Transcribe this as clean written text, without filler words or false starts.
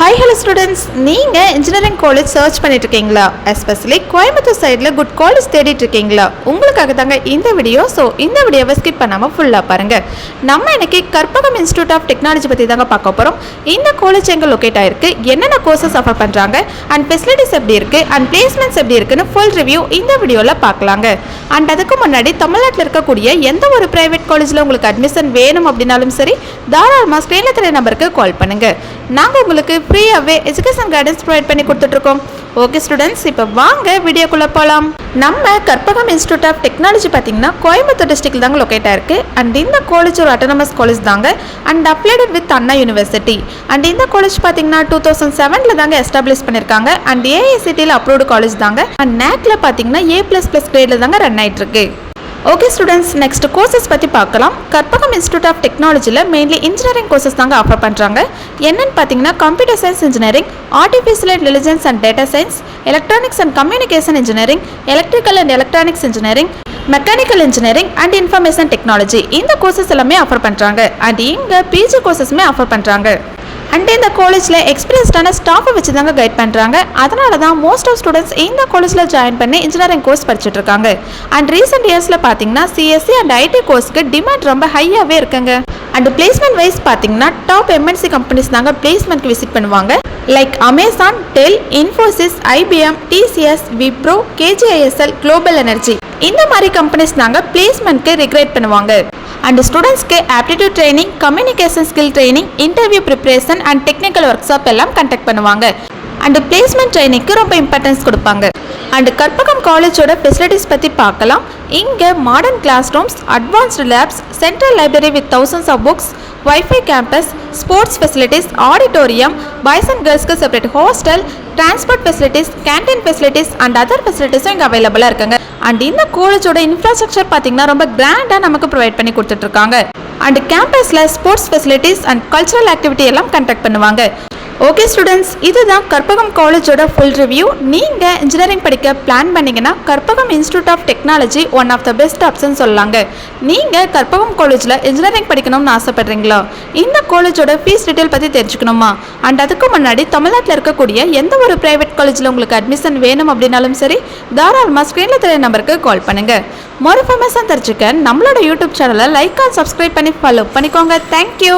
Hi hello students, நீங்கள் engineering college search பண்ணிட்டு இருக்கீங்களா? எஸ்பெஷலி கோயம்புத்தூர் சைடில் குட் காலேஜ் தேடிட்டு இருக்கீங்களா? உங்களுக்காக தாங்க இந்த வீடியோ. ஸோ இந்த வீடியோவை ஸ்கிப் பண்ணாமல் ஃபுல்லாக பாருங்கள். நம்ம இன்னைக்கு கற்பகம் இன்ஸ்டியூட் ஆஃப் டெக்னாலஜி பற்றி தாங்க பார்க்க போகிறோம். இந்த காலேஜ் எங்கே லொக்கேட் ஆயிருக்கு, என்னென்ன கோர்சஸ் ஆஃபர் பண்ணுறாங்க, அண்ட் ஃபெசிலிட்டிஸ் எப்படி இருக்குது, அண்ட் பிளேஸ்மெண்ட்ஸ் எப்படி இருக்குன்னு ஃபுல் ரிவ்யூ இந்த வீடியோவில் பார்க்கலாங்க. அண்ட் அதுக்கு முன்னாடி தமிழ்நாட்டில் இருக்கக்கூடிய எந்த ஒரு ப்ரைவேட் காலேஜில் உங்களுக்கு அட்மிஷன் வேணும் அப்படின்னாலும் சரி, தாராளமாக ஸ்க்ரீனில் தெரிய நம்பருக்கு கால் பண்ணுங்கள். நாங்கள் உங்களுக்கு ஃப்ரீயாகவே எஜுகேஷன் கைடன்ஸ் ப்ரொவைட் பண்ணி கொடுத்துட்ருக்கோம். ஓகே ஸ்டூடெண்ட்ஸ், இப்போ வாங்க வீடியோக்குள்ளே போகலாம். நம்ம கற்பகம் இன்ஸ்டியூட் ஆஃப் டெக்னாலஜி பார்த்தீங்கன்னா கோயம்புத்தூர் டிஸ்ட்ரிக்ட் தாங்க லொக்கேட் ஆயிருக்கு. அண்ட் இந்த காலேஜ் ஒரு அட்டானமஸ் காலேஜ் தாங்க, and அப்ளைடட் with Anna university. And இந்த காலேஜ் பார்த்தீங்கன்னா 2007 தாங்க எஸ்டாப்ளிஷ் பண்ணியிருக்காங்க. அண்ட் ஏஐசிடியில் அப்ரூவ்டு காலேஜ் தாங்க. அண்ட் நேக்கில் பார்த்தீங்கன்னா A++ கிரேடில் தாங்க ரன் ஆகிட்டு இருக்கு. ஓகே ஸ்டூடெண்ட்ஸ், நெக்ஸ்ட் கோர்சஸ் பற்றி பார்க்கலாம். கற்பகம் இன்ஸ்டியூட் ஆஃப் டெக்னாலஜியில் மெயின்லி இன்ஜினியரிங் கோர்சஸ் தாங்க ஆஃபர் பண்ணுறாங்க. என்னென்னு பார்த்தீங்கன்னா computer science engineering, artificial intelligence and data science, electronics and communication engineering, electrical and electronics engineering, mechanical engineering and information technology. இந்த courses எல்லாமே offer பண்ணுறாங்க. அண்ட் இங்கே பிஜி கோர்சஸுமே ஆஃபர் பண்ணுறாங்க. அண்ட் இந்த காலேஜில் எக்ஸ்பீரியன்ஸ்டான ஸ்டாஃபை வச்சு தாங்க கைட் பண்ணுறாங்க. அதனால தான் மோஸ்ட் ஆஃப் ஸ்டூடெண்ட்ஸ் இந்த காலேஜில் ஜாயின் பண்ணி இன்ஜினியரிங் கோர்ஸ் படிச்சுட்டு இருக்காங்க. அண்ட் ரீசெண்ட் இயர்ஸில் பார்த்தீங்கன்னா சிஎஸ்சி அண்ட் ஐடி கோர்ஸ்க்கு டிமாண்ட் ரொம்ப ஹையாகவே இருக்குங்க. அண்ட் பிளேஸ்மெண்ட் வைஸ் பார்த்தீங்கன்னா டாப் எம்என்சி கம்பெனிஸ் தாங்க பிளேஸ்மெண்ட்க்கு விசிட் பண்ணுவாங்க. Like Amazon, Dell, Infosys, IBM, TCS, Wipro, KGISL, global energy, இந்த மாதிரி கம்பெனிஸ் தாங்க பிளேஸ்மெண்ட்க்கு ரிக்ரேட் பண்ணுவாங்க. அண்ட் ஸ்டூடெண்ட்ஸ்க்கு aptitude training, communication skill training, interview preparation and technical workshop எல்லாம் கண்டக்ட் பண்ணுவாங்க. அண்ட் பிளேஸ்மெண்ட் ட்ரைனிங்க்கு ரொம்ப இம்பார்ட்டன்ஸ் கொடுப்பாங்க. அண்ட் கற்பகம் காலேஜோட ஃபெசிலிட்டிஸ் பற்றி பார்க்கலாம். இங்கே modern classrooms, advanced labs, central library with thousands of books, wifi campus, sports facilities, auditorium, boys and கேர்ள்ஸ்க்கு separate hostel, transport facilities, canteen facilities and other ஃபெசிலிட்டிஸும் இங்கே அவைலபிளாக இருக்குங்க. அண்ட் இந்த காலேஜோட இன்ஃப்ராஸ்ட்ரக்சர் பார்த்தீங்கன்னா ரொம்ப கிராண்டாக நமக்கு ப்ரொவைட் பண்ணி கொடுத்துட்ருக்காங்க. அண்ட் கேம்பஸில் sports facilities and cultural activity எல்லாம் கண்டக்ட் பண்ணுவாங்க. ஓகே ஸ்டூடெண்ட்ஸ், இதுதான் கற்பகம் காலேஜோட ஃபுல் ரிவ்யூ. நீங்கள் இன்ஜினியரிங் படிக்க பிளான் பண்ணிங்கன்னா Karpagam institute of technology one of the best option சொல்லலாங்க. நீங்கள் கற்பகம் காலேஜில் இன்ஜினியரிங் படிக்கணும்னு ஆசைப்படுறீங்களா? இந்த காலேஜோட ஃபீஸ் டீட்டெயில் பற்றி தெரிஞ்சுக்கணுமா? அண்ட் அதுக்கு முன்னாடி தமிழ்நாட்டில் இருக்கக்கூடிய எந்த ஒரு ப்ரைவேட் காலேஜில் உங்களுக்கு அட்மிஷன் வேணும் அப்படின்னாலும் சரி, தாராளமாக ஸ்க்ரீனில் தெரிய நம்பருக்கு கால் பண்ணுங்கள். மோர் இன்ஃபர்மேஷன் தெரிஞ்சுக்க நம்மளோட யூடியூப் சேனலை லைக் அண்ட் சப்ஸ்கிரைப் பண்ணி ஃபாலோ பண்ணிக்கோங்க. தேங்க்யூ.